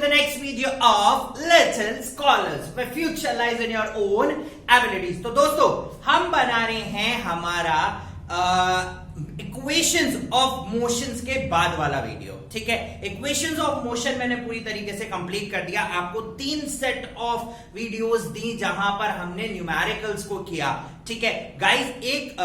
the next video of Little Scholars, where future lies in your own abilities. तो दोस्तों हम बना रहे हैं हमारा इक्वेशंस ऑफ मोशंस के बाद वाला वीडियो, ठीक है। इक्वेशंस ऑफ मोशन मैंने पूरी तरीके से कंप्लीट कर दिया। आपको 3 सेट ऑफ वीडियोस दी जहां पर हमने न्यूमेरिकल्स को किया, ठीक है गाइस। एक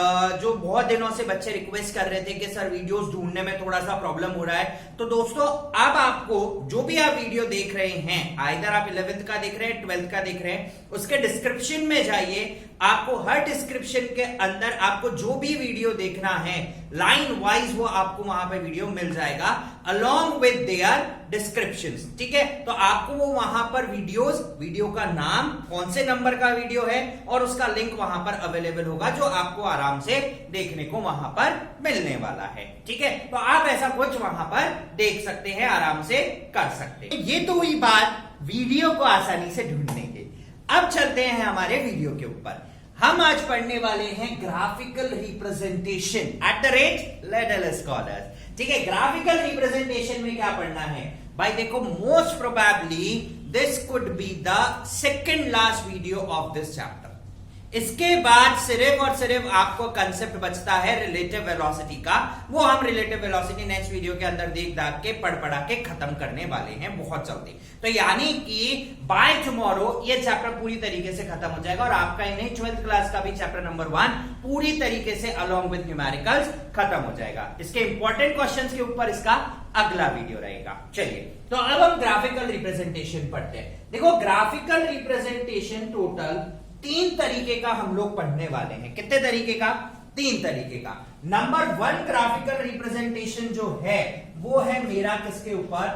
जो बहुत दिनों से बच्चे रिक्वेस्ट कर रहे थे कि सर वीडियोस ढूंढने में थोड़ा सा प्रॉब्लम हो रहा है, तो दोस्तों अब आपको जो भी आप वीडियो देख रहे हैं, आइदर आप 11th का देख रहे हैं, 12th का देख रहे हैं, उसके डिस्क्रिप्शन में जाइए। आपको हर डिस्क्रिप्शन के अंदर आपको जो भी वीडियो देखना है लाइन वाइज वो आपको वहां पे वीडियो मिल जाएगा along with their descriptions, ठीक है। तो आपको वो वहां पर वीडियो का नाम, कौन से नंबर का वीडियो है और उसका लिंक वहां पर अवेलेबल होगा, जो आपको आराम से देखने को वहां पर मिलने वाला है, ठीक है। तो आप ऐसा कुछ वहां पर देख सकते हैं, आराम से कर सकते हैं। ये तो हुई बात वीडियो को आसानी से ढूंढने की। अब चलते हैं हमारे वीडियो के ऊपर। हम आज पढ़ने वाले हैं graphical representation at the rate little scholars, ठीक है। ग्राफिकल रिप्रेजेंटेशन में क्या पढ़ना है भाई? देखो, most probably this could be the second last video of this chapter. इसके बाद सिर्फ और सिर्फ आपको कंसेप्ट बचता है रिलेटिव वेलोसिटी का। वो हम रिलेटिव वेलोसिटी नेक्स्ट वीडियो के अंदर देख दाख के पढ़ के खत्म करने वाले हैं बहुत जल्दी। तो यानी कि बाय टुमारो ये चैप्टर पूरी तरीके से खत्म हो जाएगा और आपका ही नहीं 12th क्लास का भी चैप्टर नंबर 1 पूरी तरीके से अलॉन्ग विद न्यूमेरिकल्स खत्म हो जाएगा। इसके इंपॉर्टेंट क्वेश्चंस के ऊपर इसका अगला वीडियो रहेगा। चलिए, तो अब हम ग्राफिकल रिप्रेजेंटेशन पढ़ते हैं। देखो, ग्राफिकल रिप्रेजेंटेशन टोटल 3 तरीके का हम लोग पढ़ने वाले हैं। कितने तरीके का? 3 तरीके का। नंबर 1 ग्राफिकल रिप्रेजेंटेशन जो है वो है मेरा किसके ऊपर?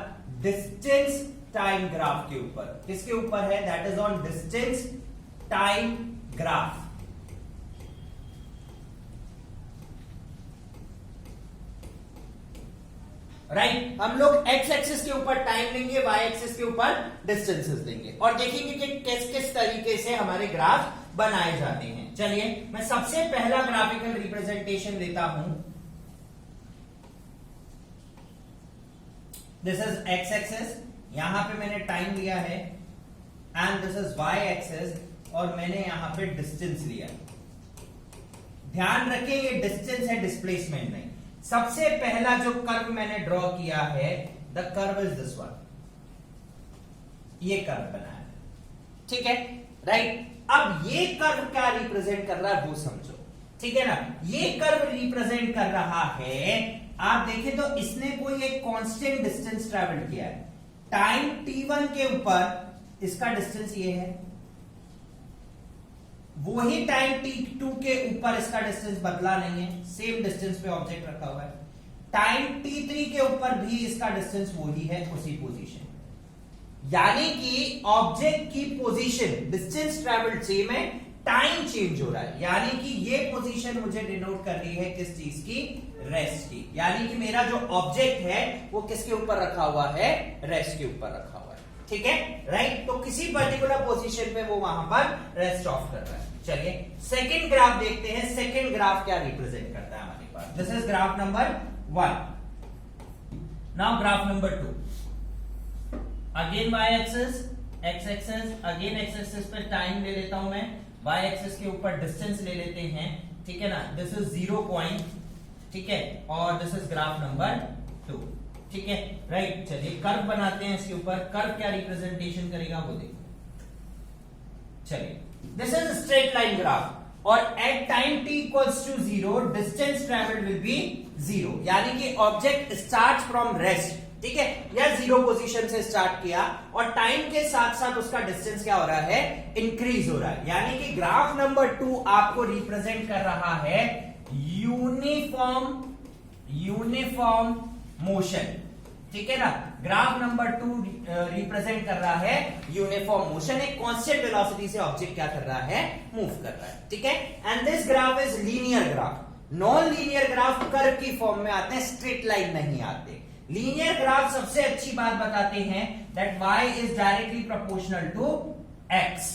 डिस्टेंस टाइम ग्राफ के ऊपर। किसके ऊपर है? That is on distance time graph. Right, हम लोग एक्स एक्सिस के ऊपर टाइम लेंगे, वाई एक्सिस के ऊपर डिस्टेंसेस लेंगे और देखेंगे कि किस किस तरीके से हमारे ग्राफ बनाए जाते हैं। चलिए, मैं सबसे पहला ग्राफिकल रिप्रेजेंटेशन लेता हूं। दिस इज एक्स एक्सिस, यहां पे मैंने टाइम लिया है, and this is Y axis और मैंने यहां पे डिस्टेंस लिया। ध्यान रखें, ये डिस्टेंस है, डिस्प्लेसमेंट नहीं। सबसे पहला जो कर्व मैंने ड्रॉ किया है, the curve is this one. ये कर्व बनाया, ठीक है, राइट। अब ये कर्व क्या रिप्रेजेंट कर रहा है वो समझो, ठीक है ना। ये कर्व रिप्रेजेंट कर रहा है, आप देखें तो इसने कोई एक कांस्टेंट डिस्टेंस ट्रेवल किया है। टाइम t1 के ऊपर इसका डिस्टेंस ये है, वही टाइम t2 के ऊपर इसका डिस्टेंस बदला नहीं है, सेम डिस्टेंस पे ऑब्जेक्ट रखा हुआ है। टाइम t3 के ऊपर भी इसका डिस्टेंस वही है, उसी पोजीशन। यानी कि ऑब्जेक्ट की पोजीशन, डिस्टेंस ट्रेवल्ड सेम है, टाइम चेंज हो रहा है। यानी कि ये पोजीशन मुझे डिनोट कर रही है किस चीज की? रेस्ट की। यानी कि मेरा जो ऑब्जेक्ट है वो किसके ऊपर रखा हुआ है? रेस्ट के ऊपर रखा हुआ है, ठीक है, राइट। तो किसी पर्टिकुलर पोजीशन पे वो वहां पर रेस्ट ऑफ कर रहा है। चलिए, सेकंड ग्राफ देखते हैं। सेकंड ग्राफ क्या रिप्रेजेंट करता है हमारे पास? This is graph number 1। Now graph number 2, again Y axis, X axis, again X axis पे टाइम ले लेता हूं मैं, वाई एक्सिस के ऊपर डिस्टेंस ले लेते हैं, ठीक है ना। दिस इज 0 पॉइंट, ठीक है, और दिस इज ग्राफ नंबर 2, ठीक है, राइट। चलिए, कर्व बनाते हैं इसके ऊपर। कर्व क्या रिप्रेजेंटेशन करेगा वो देखो। चलिए, this is straight line graph और at time t equals to 0 distance travelled will be 0। यानी कि ऑब्जेक्ट स्टार्ट फ्रॉम रेस्ट, ठीक है, या 0 पोजीशन से स्टार्ट किया और टाइम के साथ साथ उसका डिस्टेंस क्या हो रहा है? इंक्रीज हो रहा है। यानी कि ग्राफ नंबर 2 आपको रिप्रेजेंट कर रहा है यूनिफॉर्म मोशन, ठीक है ना। ग्राफ नंबर 2 रिप्रेजेंट कर रहा है यूनिफॉर्म मोशन। एक कांस्टेंट वेलोसिटी से ऑब्जेक्ट क्या कर रहा है? मूव कर रहा है, ठीक है। And this graph is linear graph. Non linear graph curve की फॉर्म में आते हैं, स्ट्रेट लाइन नहीं आते। लीनियर ग्राफ सबसे अच्छी बात बताते हैं that y is directly proportional to x,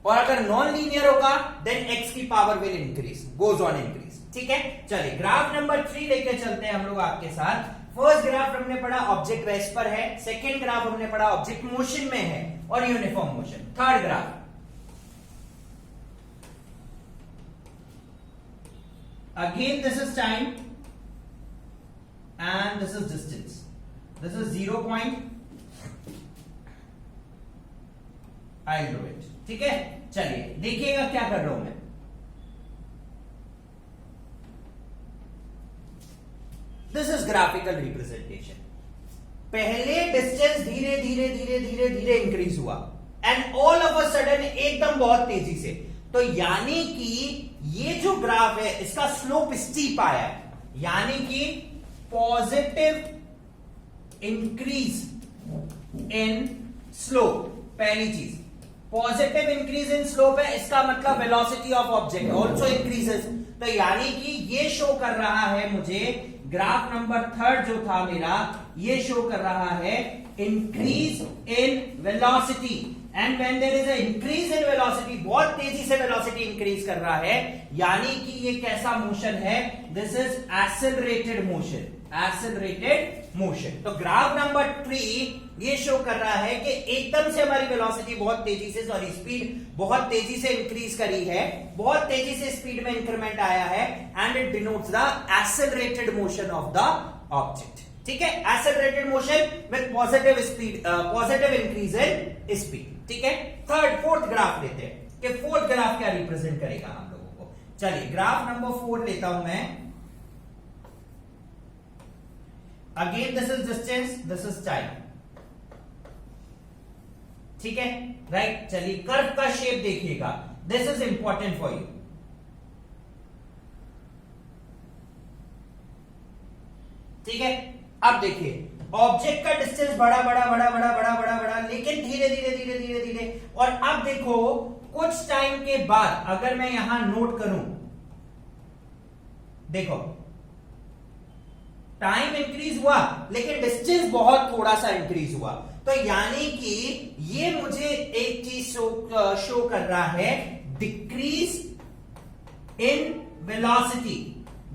और अगर नॉन लीनियर होगा देन x की power will increase, goes on increase, ठीक है। चलिए, ग्राफ नंबर 3 लेके चलते हैं हम लोग आपके साथ। फर्स्ट ग्राफ हमने पढ़ा ऑब्जेक्ट रेस्ट पर है, सेकेंड ग्राफ हमने पढ़ा ऑब्जेक्ट मोशन में है और uniform motion. Third graph, again this is time and this is distance, this is 0 point, I draw it. ठीक है, चलिए देखिएगा क्या कर रहा हूं मैं। This is graphical representation. पहले डिस्टेंस धीरे धीरे धीरे धीरे धीरे इंक्रीज हुआ and all of a sudden एकदम बहुत तेजी से। तो यानी कि ये जो ग्राफ है इसका स्लोप स्टीप आया है, यानी कि पॉजिटिव इंक्रीज इन स्लोप। पहली चीज पॉजिटिव इंक्रीज इन स्लोप है, इसका मतलब velocity of object also increases. तो यानी कि ये शो कर रहा है मुझे, ग्राफ नंबर थर्ड जो था मेरा, ये शो कर रहा है increase in velocity. And when there is a increase in velocity, बहुत तेजी से वेलोसिटी इंक्रीज कर रहा है, यानी कि ये कैसा मोशन है, this is accelerated motion, accelerated motion. तो ग्राफ नंबर 3 ये शो कर रहा है कि एकदम से हमारी वेलोसिटी बहुत तेजी से, सॉरी स्पीड बहुत तेजी से इंक्रीज करी है, बहुत तेजी से स्पीड में इंक्रीमेंट आया है and it denotes the accelerated motion of the object. ठीक है, accelerated motion with positive speed, positive increase in speed. ठीक है, थर्ड फोर्थ ग्राफ लेते हैं कि फोर्थ ग्राफ क्या रिप्रेजेंट करेगा हम लोगों को। चलिए ग्राफ नंबर 4 लेता हूं मैं। Again this is distance, this is time. ठीक है, राइट। चलिए कर्व का शेप देखिएगा, this is important for you. ठीक है, अब देखिए ऑब्जेक्ट का डिस्टेंस बड़ा बड़ा बड़ा बड़ा बड़ा बड़ा बड़ा, लेकिन धीरे धीरे धीरे धीरे धीरे, और अब देखो कुछ टाइम के बाद अगर मैं यहां नोट करूं, देखो टाइम इंक्रीज हुआ लेकिन डिस्टेंस बहुत थोड़ा सा इंक्रीज हुआ। तो यानी कि ये मुझे एक चीज शो कर रहा है, decrease in velocity,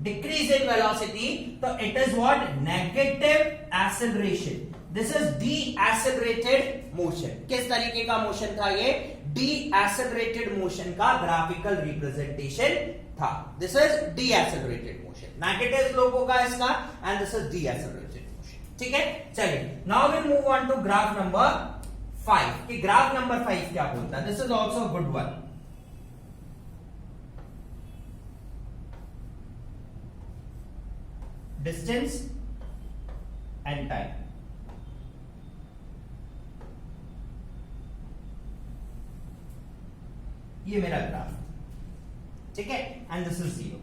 decrease in velocity. तो it is what, negative acceleration. This is decelerated motion. किस तरीके का मोशन था ये, डी एक्सेलरेटेड मोशन का ग्राफिकल रिप्रेजेंटेशन था। This is decelerated motion, negative slope होगा इसका and this is decelerated motion. ठीक है, चलिए now we move on to graph number 5 कि ग्राफ नंबर 5 क्या बोलता है। This is also good one. Distance and time. ये मेरा ग्राफ, ठीक है, एंड दिस इज 0।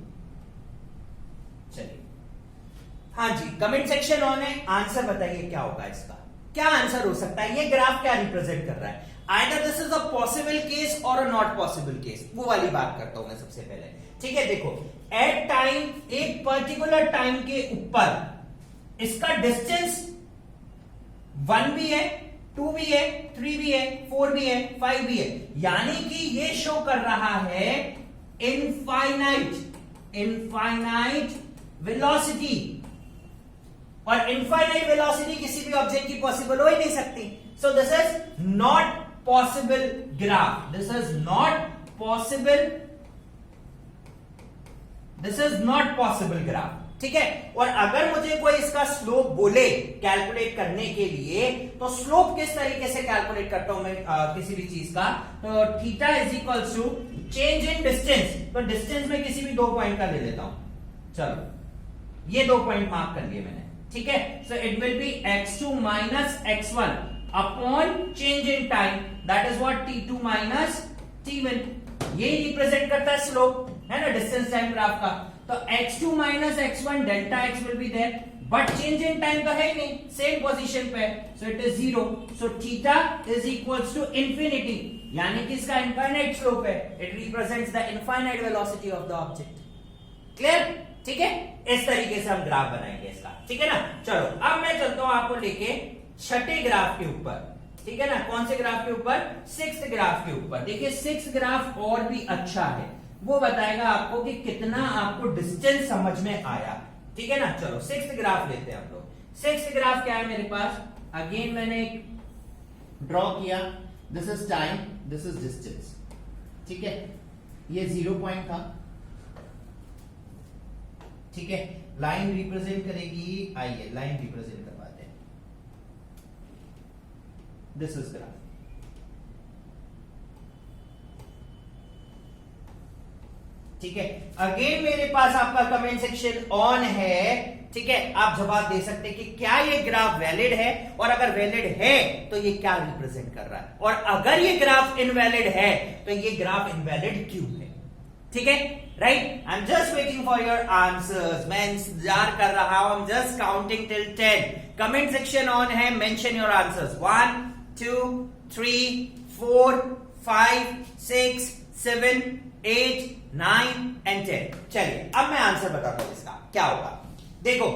चलिए हाँ जी, कमेंट सेक्शन ऑन है, आंसर बताइए क्या होगा इसका, क्या आंसर हो सकता है, ये ग्राफ क्या रिप्रेजेंट कर रहा है। Either this is a possible case और अ नॉट पॉसिबल केस, वो वाली बात करता हूं मैं सबसे पहले। ठीक है, देखो एट टाइम, एक पर्टिकुलर टाइम के ऊपर इसका डिस्टेंस 1 भी है, 2 भी है, 3 भी है, 4 भी है, 5 भी है, यानी कि ये शो कर रहा है इनफाइनाइट वेलोसिटी। और इनफाइनाइट वेलोसिटी किसी भी ऑब्जेक्ट की पॉसिबल हो ही नहीं सकती। So this is not possible graph, this is not possible, this is not possible graph. ठीक है, और अगर मुझे कोई इसका स्लोप बोले कैलकुलेट करने के लिए, तो स्लोप किस तरीके से कैलकुलेट करता हूं मैं किसी भी चीज का, तो theta is equals to change in distance. तो डिस्टेंस में किसी भी 2 पॉइंट का ले लेता हूं, चलो ये 2 पॉइंट मार्क कर लिए मैंने। ठीक है, so it will be x2 minus x1 upon change in time, that is what t2 minus t1। ये रिप्रेजेंट करता है स्लोप, है ना, डिस्टेंस टाइम ग्राफ का। तो x2 minus x1 delta x will be there, but change in time तो है ही नहीं, सेम पोजीशन पे, so it is 0। So theta is equals to infinity, यानी कि इसका इनफाइनाइट स्लोप है, it represents the infinite velocity of the object. Clear? ठीक है, इस तरीके से हम ग्राफ बनाएंगे इसका। ठीक है ना, चलो अब मैं चलता हूं आपको लेके छठे ग्राफ के ऊपर। ठीक है ना, कौन से ग्राफ के ऊपर, 6th ग्राफ के ऊपर। देखिए 6th ग्राफ और भी अच्छा है, वो बताएगा आपको कि कितना आपको डिस्टेंस समझ में आया। ठीक है ना, चलो 6th ग्राफ लेते हैं हम लोग। सिक्स्थ ग्राफ क्या है मेरे पास, अगेन मैंने एक ड्रॉ किया, this is time, this is distance, ठीक है, ये 0 पॉइंट था, ठीक है, लाइन रिप्रेजेंट करेगी, आइए लाइन रिप्रेजेंट करवाते हैं, दिस इज ग्राफ, ठीक है। अगेन मेरे पास आपका कमेंट सेक्शन ऑन है, ठीक है, आप जवाब दे सकते हैं कि क्या ये ग्राफ वैलिड है, और अगर वैलिड है तो ये क्या रिप्रेजेंट कर रहा है, और अगर ये ग्राफ इनवैलिड है तो ये ग्राफ इनवैलिड क्यों है, ठीक है, right. I am just waiting for your answers, मैं इंतजार कर रहा हूं, I am just counting till 10, comment section on है, मेंशन योर आंसर्स, 1 2 3 4 5 6 7 8 9 and 10। चलिए अब मैं आंसर बताता हूं इसका क्या होगा। देखो,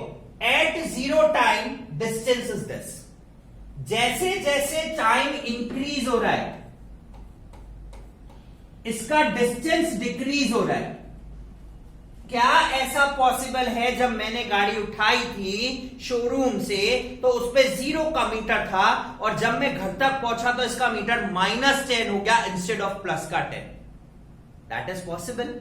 at 0 time distance is this, जैसे जैसे टाइम इंक्रीज हो रहा है इसका डिस्टेंस डिक्रीज हो रहा है। क्या ऐसा पॉसिबल है, जब मैंने गाड़ी उठाई थी शोरूम से तो उस पे 0 का मीटर था, और जब मैं घर तक पहुंचा तो इसका मीटर -10 हो गया इंस्टेड ऑफ प्लस का 10। That is possible.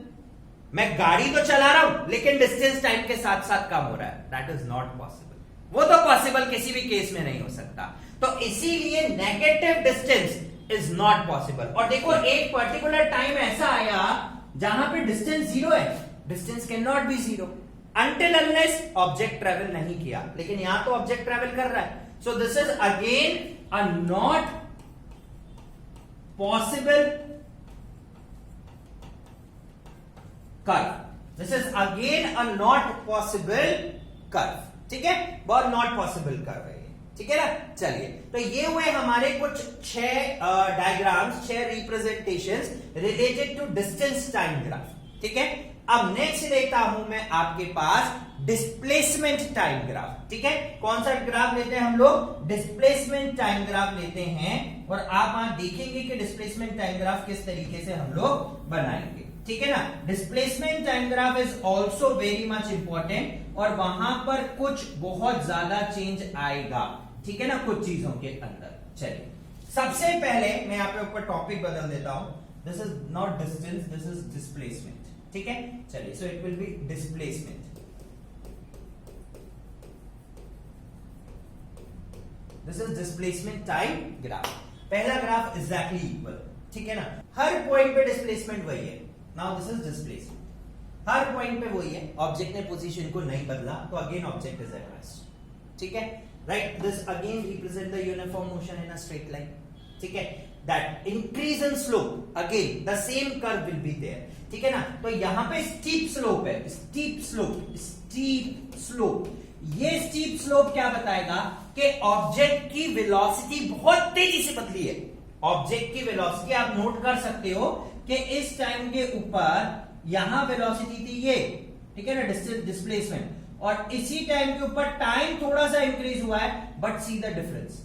मैं गाड़ी तो चला रहा हूं लेकिन डिस्टेंस टाइम के साथ साथ कम हो रहा है, दैट इज नॉट पॉसिबल। वो तो पॉसिबल किसी भी केस में नहीं हो सकता, तो इसीलिए negative distance is not possible. और देखो, एक पर्टिकुलर टाइम ऐसा आया जहां पे डिस्टेंस 0 है, distance can not be 0 until unless object travel नहीं किया, लेकिन यहां तो ऑब्जेक्ट ट्रेवल कर रहा है, so this is again a not possible curve, this is again a not possible curve, ठीक है, बहुत नॉट पॉसिबल कर्व है, ठीक है ना। चलिए, तो ये हुए हमारे कुछ 6 diagrams, 6 representations related to distance time graph, ठीक है। अब नेक्स्ट लेता हूं मैं आपके पास डिस्प्लेसमेंट टाइम ग्राफ, ठीक है। कौन सा ग्राफ लेते हैं हम लोग, डिस्प्लेसमेंट टाइम ग्राफ लेते हैं, और आप वहां देखेंगे कि डिस्प्लेसमेंट टाइम ग्राफ किस तरीके से हम लोग बनाएंगे, ठीक है ना। Displacement time graph is also very much important, और वहां पर कुछ बहुत ज्यादा चेंज आएगा, ठीक है ना, कुछ चीजों के अंदर। चलिए, सबसे पहले मैं यहाँ पे ऊपर टॉपिक बदल देता हूं, this is not distance, this is displacement, ठीक है। चलिए, so it will be displacement, this is displacement time graph. पहला ग्राफ एग्जैक्टली इक्वल, ठीक है ना, हर पॉइंट पे डिस्प्लेसमेंट वही है। Now this is displacement, her point पे वही है, ऑब्जेक्ट ने पोजीशन को नहीं बदला, तो again object is at rest, ठीक है, right. This again represent the uniform motion in a straight line, ठीक है। That increase in slope, again the same curve will be there, ठीक है ना। तो यहां पे स्टीप स्लोप है, स्टीप स्लोप, स्टीप स्लोप। ये स्टीप स्लोप क्या बताएगा कि ऑब्जेक्ट की वेलोसिटी बहुत तेजी से बदली है। ऑब्जेक्ट की वेलोसिटी आप नोट कर सकते हो कि इस टाइम के ऊपर यहां वेलोसिटी थी ये, ठीक है ना, डिस्प्लेसमेंट, और इसी टाइम के ऊपर टाइम थोड़ा सा इंक्रीज हुआ है, बट सी द डिफरेंस।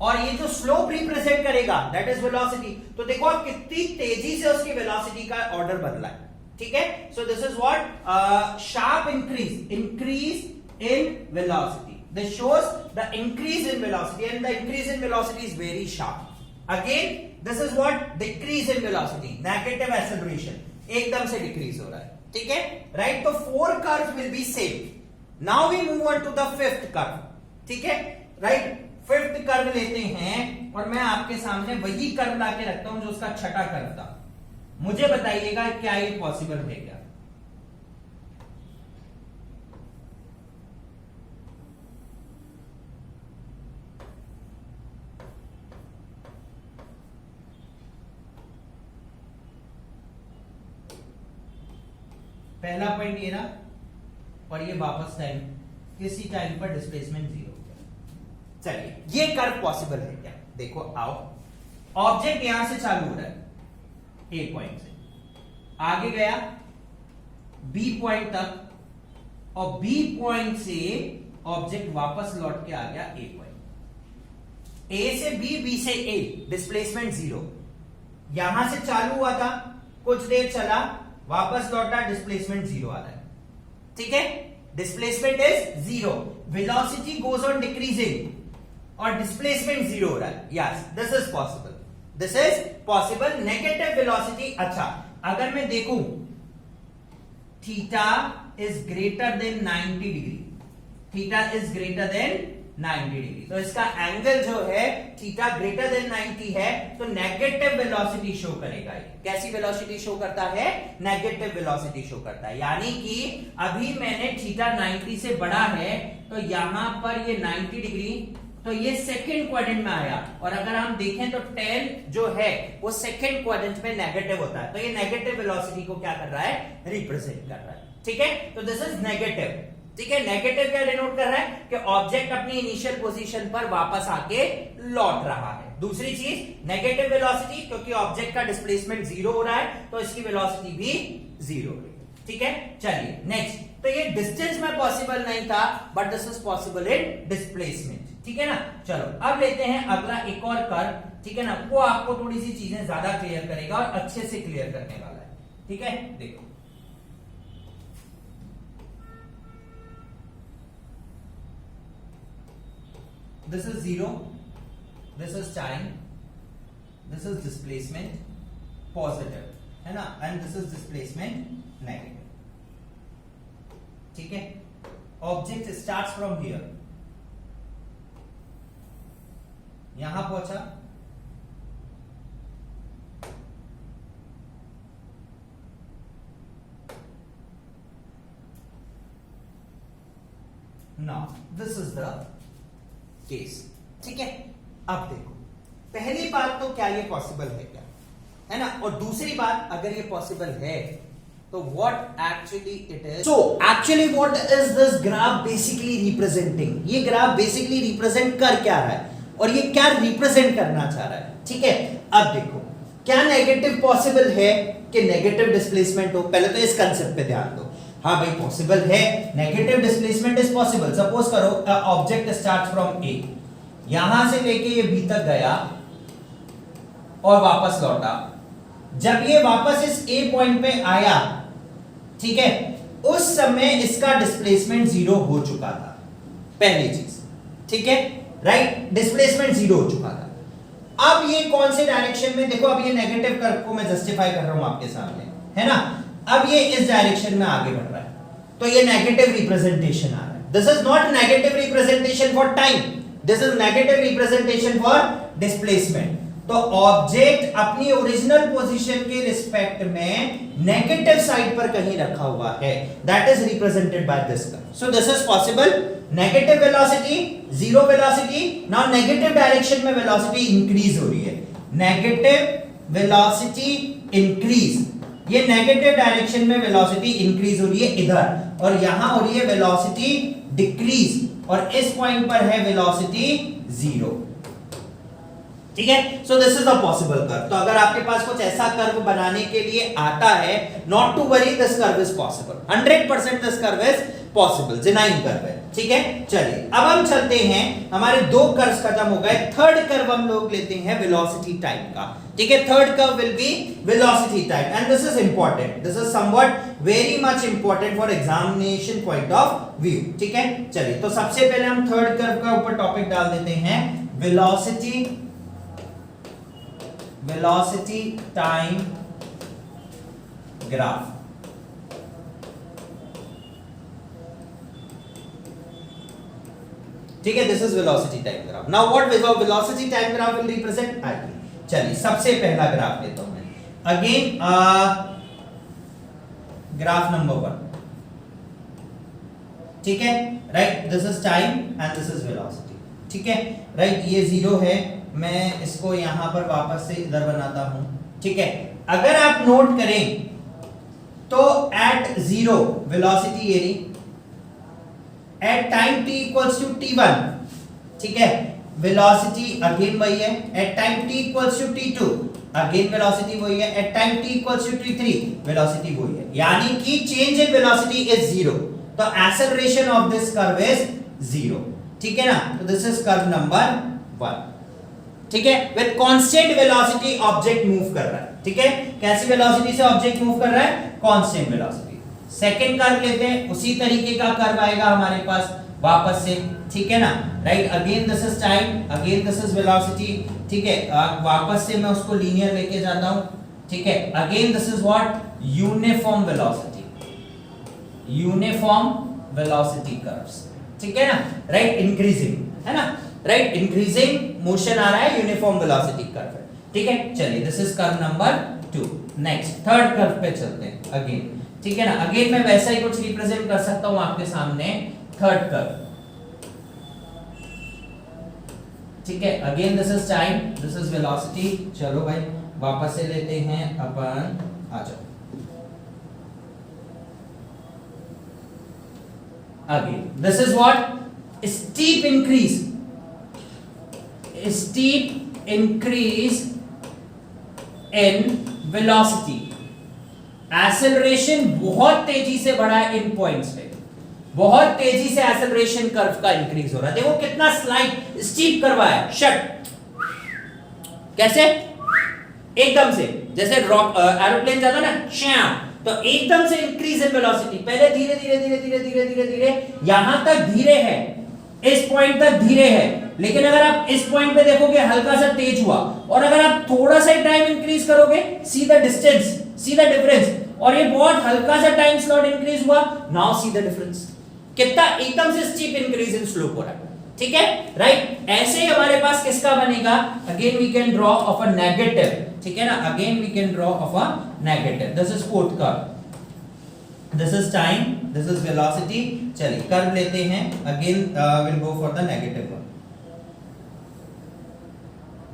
और ये जो स्लोप रिप्रेजेंट करेगा दैट इज वेलोसिटी, तो देखो आप कितनी तेजी से उसकी वेलोसिटी का ऑर्डर बदला है, ठीक है। So this is what sharp increase in velocity, this shows the increase in velocity, and the increase in velocity is very sharp. Again this is what decrease in velocity, negative acceleration, एकदम से decrease हो रहा है, ठीक है, right. तो 4 curve will be same. Now we move on to the 5th curve, ठीक है, राइट। 5th कर्व लेते हैं, और मैं आपके सामने वही कर्व लाके रखता हूं जो उसका छठा कर्व था। मुझे बताइएगा क्या ये पॉसिबल है क्या। पहला पॉइंट ये रहा, और ये वापस टाइम, किसी टाइम पर डिस्प्लेसमेंट 0 हो गया। चलिए, ये कर्व पॉसिबल है क्या, देखो आओ। ऑब्जेक्ट यहां से चालू हो रहा है ए पॉइंट से, आगे गया बी पॉइंट तक, और बी पॉइंट से ऑब्जेक्ट वापस लौट के आ गया ए पॉइंट। ए से बी, बी से ए, डिस्प्लेसमेंट 0। यहां से चालू हुआ था, कुछ देर चला, वापस लौटा, डिस्प्लेसमेंट 0 आ रहा है, ठीक है। Displacement is zero, velocity goes on decreasing और डिस्प्लेसमेंट जीरो हो रहा है, yes this is possible, this is possible. Negative velocity, अच्छा अगर मैं देखूं theta is greater than 90 degree, theta is greater than 90 degree, तो इसका एंगल जो है थीटा ग्रेटर देन 90 है, तो नेगेटिव वेलोसिटी शो करेगा। कैसी वेलोसिटी शो करता है? नेगेटिव वेलोसिटी शो करता है, यानी कि अभी मैंने थीटा 90 से बड़ा है तो यहां पर ये 90 डिग्री, तो ये सेकंड क्वाड्रेंट में आया, और अगर हम देखें तो 10 जो है वो सेकंड क्वाड्रेंट में नेगेटिव होता है, तो ये नेगेटिव वेलोसिटी को क्या कर रहा है? रिप्रेजेंट कर रहा है, ठीक है। तो दिस इज नेगेटिव, ठीक है। नेगेटिव क्या डिनोट कर रहा है? कि ऑब्जेक्ट अपनी इनिशियल पोजीशन पर वापस आके लौट रहा है। दूसरी चीज नेगेटिव वेलोसिटी, क्योंकि ऑब्जेक्ट का डिस्प्लेसमेंट जीरो हो रहा है तो इसकी वेलोसिटी भी जीरो हो रही है, ठीक है। चलिए नेक्स्ट, तो ये डिस्टेंस में पॉसिबल नहीं था, but this is possible in displacement, ठीक है ना। चलो अब लेते हैं अगला एक और कर्व, ठीक है ना, वो आपको थोड़ी सी चीजें ज्यादा क्लियर करेगा और अच्छे से क्लियर करने वाला है, ठीक है। देखो this is zero, this is time, this is displacement positive, है ना, and this is displacement negative, ठीक है। ऑब्जेक्ट starts from here, यहां पहुंचा, now this is the case, ठीक है। अब देखो पहली बात तो क्या ये पॉसिबल है क्या, है ना, और दूसरी बात अगर ये पॉसिबल है तो what actually it is. So actually what is this graph basically representing, ये ग्राफ बेसिकली रिप्रेजेंट कर क्या रहा है और ये क्या रिप्रेजेंट करना चाह रहा है, ठीक है। अब देखो क्या नेगेटिव पॉसिबल है कि नेगेटिव डिस्प्लेसमेंट हो? पहले तो इस कंसेप्ट पे ध्यान दो, हाँ भाई पॉसिबल है, negative displacement is possible. Suppose करो ऑब्जेक्ट स्टार्ट फ्रॉम ए, यहां से लेके ये बी तक गया और वापस लौटा, जब ये वापस इस ए पॉइंट पे आया, ठीक है, उस समय इसका डिस्प्लेसमेंट जीरो हो चुका था, पहली चीज, ठीक है, राइट, डिस्प्लेसमेंट जीरो हो चुका था। अब ये कौन से डायरेक्शन में, देखो अब ये नेगेटिव कर्व को मैं जस्टिफाई कर रहा हूं आपके सामने, है ना, अब ये इस डायरेक्शन में आगे बढ़ रहा है, तो ये नेगेटिव रिप्रेजेंटेशन आ रहा है। This is not negative representation for time, this is negative representation for displacement. तो ऑब्जेक्ट अपनी ओरिजिनल पोजीशन के रिस्पेक्ट में नेगेटिव साइड पर कहीं रखा हुआ है, that is represented by this curve. So this is possible, negative velocity, zero velocity, now negative direction में वेलोसिटी इंक्रीज हो रही है, नेगेटिव वेलोसिटी इंक्रीज, ये नेगेटिव डायरेक्शन में वेलोसिटी इंक्रीज हो रही है इधर, और यहां हो रही है वेलोसिटी डिक्रीज, और इस पॉइंट पर है वेलोसिटी जीरो, ठीक है। So this is a possible curve. तो अगर आपके पास कुछ ऐसा कर्व बनाने के लिए आता है, not to worry, this curve is possible, 100% this curve is possible, genuine curve है, ठीक है। चलिए अब हम चलते हैं, हमारे दो कर्व्स खत्म हो गए, थर्ड कर्व हम लोग लेते हैं वेलोसिटी टाइम का, ठीक है। Third curve will B velocity time, and this is important, this is somewhat very much important for examination point of view, ठीक है। चलिए तो सबसे पहले हम थर्ड कर्व का ऊपर टॉपिक डाल देते हैं, वेलोसिटी टाइम ग्राफ, ठीक है। This is velocity time graph. Now what velocity time graph will represent, चलिए सबसे पहला ग्राफ लेता हूं मैं, अगेन ग्राफ नंबर 1, ठीक है, right, this is time and this is velocity, ठीक है, राइट, ये जीरो है, मैं इसको यहां पर वापस से इधर बनाता हूं, ठीक है। अगर आप नोट करें तो एट जीरो वेलोसिटी ये रही, at time t equals to t1, ठीक है, वेलोसिटी अगेन वही है, at time t equals to t2 again velocity वही है, at time t equals to t3 velocity वही है, यानी कि change in velocity is zero, तो acceleration of this curve is zero, ठीक है ना। तो दिस इज कर्व नंबर 1, ठीक है, with constant velocity object move कर रहा है, ठीक है, कैसी वेलोसिटी से ऑब्जेक्ट मूव कर रहा है, कांस्टेंट वेलोसिटी। सेकंड कर्व लेते हैं, उसी तरीके का कर्व आएगा हमारे पास वापस से, ठीक है ना, right. Again this is time, again this is velocity, ठीक है। वापस से मैं उसको लीनियर लेके जाता हूं, ठीक है। Again this is what, uniform velocity, uniform velocity curves, ठीक है ना, राइट। इंक्रीजिंग है ना, राइट, इंक्रीजिंग मोशन आ रहा है, यूनिफॉर्म वेलोसिटी कर्व है, ठीक है। चलिए this is curve number 2। Next third curve पे चलते हैं अगेन, ठीक है ना। अगेन मैं वैसा ही कुछ रिप्रेजेंट कर सकता हूं आपके सामने, थर्ड कर्व, ठीक है। Again this is time, this is velocity. चलो भाई वापस से लेते हैं अपन, आ जाओ। Again this is what, steep increase, steep increase in velocity. Acceleration बहुत तेजी से बढ़ा है इन पॉइंट्स पे, बहुत तेजी से एक्सेलरेशन कर्व का इंक्रीज हो रहा है। देखो कितना स्लाइड स्टीप करवा है, शट, कैसे एकदम से, जैसे एरोप्लेन जाता ना श्याम, तो एकदम से इंक्रीज इन वेलोसिटी। पहले धीरे धीरे धीरे धीरे धीरे धीरे धीरे, यहां तक धीरे है, इस पॉइंट तक धीरे है, लेकिन अगर आप इस पॉइंट पे देखोगे हल्का सा तेज हुआ, और अगर आप थोड़ा सा टाइम इंक्रीज करोगे, see the distance, see the difference, और ये बहुत हल्का सा टाइम स्लॉट इंक्रीज हुआ, नाउ सी द डिफरेंस, कितना एकदम से स्टीप इंक्रीज इन स्लोप हो रहा है, ठीक है, राइट। ऐसे ही हमारे पास किसका बनेगा, again we can draw of a negative, ठीक है ना, again we can draw of a negative. This is fourth curve, this is time, this is velocity. चलिए कर्व लेते हैं, again will go for the negative one,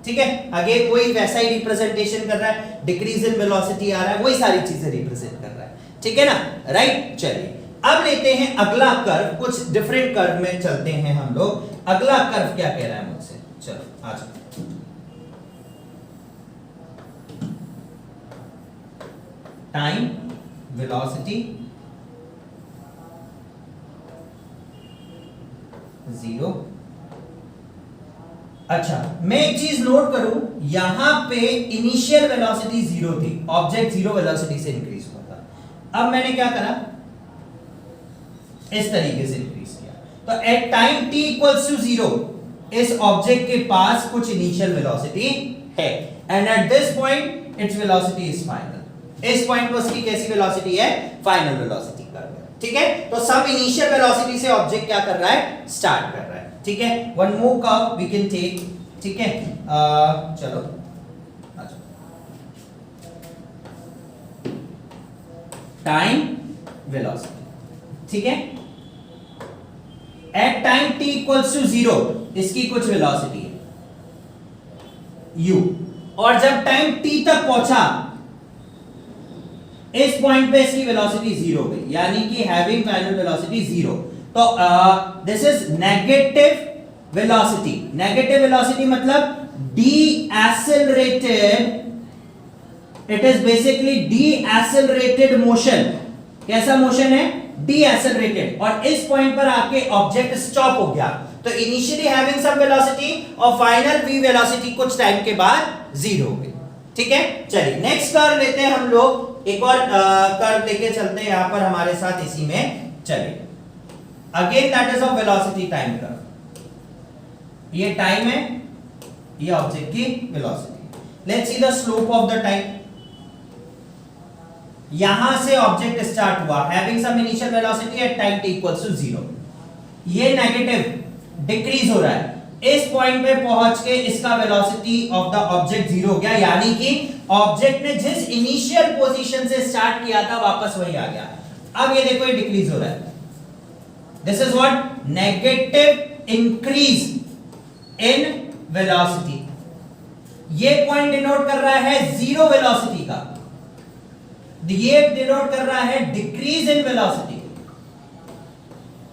ठीक है। Again वही वैसा ही रिप्रेजेंटेशन कर रहा है, डिक्रीज इन वेलोसिटी आ रहा है, वही सारी चीजें रिप्रेजेंट कर रहा है, ठीक है ना, राइट। चलिए अब लेते हैं अगला कर्व, कुछ डिफरेंट कर्व में चलते हैं हम लोग। अगला कर्व क्या कह रहा है मुझसे, चलो आ जाओ। Time, velocity, 0। अच्छा मैं एक चीज नोट करूं, यहां पे इनिशियल वेलोसिटी 0 थी, ऑब्जेक्ट 0 वेलोसिटी से इंक्रीज हुआ था। अब मैंने क्या करा, इस तरीके से इंक्रीज किया, तो at time t equals to 0 इस ऑब्जेक्ट के पास कुछ इनिशियल वेलोसिटी है, and at this point its velocity is final. इस पॉइंट पर उसकी कैसी वेलोसिटी है, फाइनल वेलोसिटी कर रहा है, ठीक है। तो सब इनिशियल वेलोसिटी से ऑब्जेक्ट क्या कर रहा है, स्टार्ट कर रहा है, ठीक है। One more curve we can take, ठीक है। चलो टाइम, वेलोसिटी, ठीक है। At time t equals to 0 इसकी कुछ वेलोसिटी है u, और जब टाइम t तक पहुंचा इस पॉइंट पे इसकी वेलोसिटी 0 हो गई, यानी कि हैविंग फाइनल वेलोसिटी 0। तो this is negative velocity. Negative velocity मतलब डीएसेलरेटेड, इट इज बेसिकली डीएसेलरेटेड मोशन। कैसा मोशन है, डीएसेलरेटेड, और इस पॉइंट पर आपके ऑब्जेक्ट स्टॉप हो गया, तो इनिशियली हैविंग सम वेलोसिटी और फाइनल v वेलोसिटी कुछ टाइम के बाद 0 हो गई, ठीक है। चलिए नेक्स्ट कर्व लेते हैं हम लोग, एक और कर्व लेके चलते हैं यहां पर हमारे साथ इसी में। चलिए again that is of velocity time curve, ये टाइम है, ये ऑब्जेक्ट की velocity. Let's see the slope of the time. यहां से ऑब्जेक्ट स्टार्ट हुआ, having some initial velocity at time t equals to 0, ये नेगेटिव डिक्रीज हो रहा है, इस पॉइंट पे पहुंच के इसका वेलोसिटी ऑफ द ऑब्जेक्ट 0 हो गया, यानी कि ऑब्जेक्ट ने जिस इनिशियल पोजीशन से स्टार्ट किया था वापस वही आ गया। अब ये देखो ये डिक्रीज हो रहा है, this is what, negative increase in velocity. ये पॉइंट डिनोट कर रहा है 0 वेलोसिटी का, ये डिनोट कर रहा है decrease in velocity,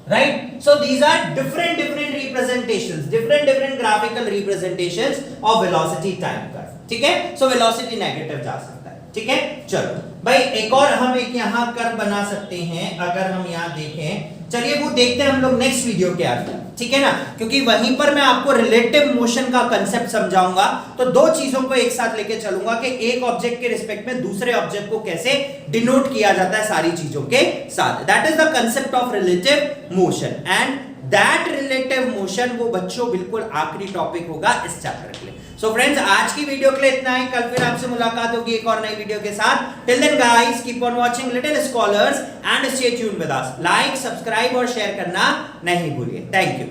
right. So these are different representations, different graphical representations of velocity time curve, ठीक है। सो वेलोसिटी नेगेटिव जा सकता है, ठीक है। चलो भाई एक और हम एक यहां कर्व बना सकते हैं, अगर हम यहां देखें, चलिए वो देखते हैं हम लोग नेक्स्ट वीडियो के अंदर। ठीक है ना, क्योंकि वहीं पर मैं आपको रिलेटिव मोशन का कंसेप्ट समझाऊंगा। तो दो चीजों को एक साथ लेके चलूंगा कि एक ऑब्जेक्ट के रिस्पेक्ट में दूसरे ऑब्जेक्ट को कैसे डिनोट किया जाता है सारी चीजों के साथ। That is the concept of relative motion and that relative motion वो बच्चों बिल्कुल आखिरी टॉपिक होगा इस चैप्टर के लिए। सो फ्रेंड्स, आज की वीडियो के लिए इतना ही। कल फिर आपसे मुलाकात होगी एक और नई वीडियो के साथ। Till then guys, keep on watching little scholars and stay tuned with us. Like, subscribe और शेयर करना नहीं भूलिए। Thank you.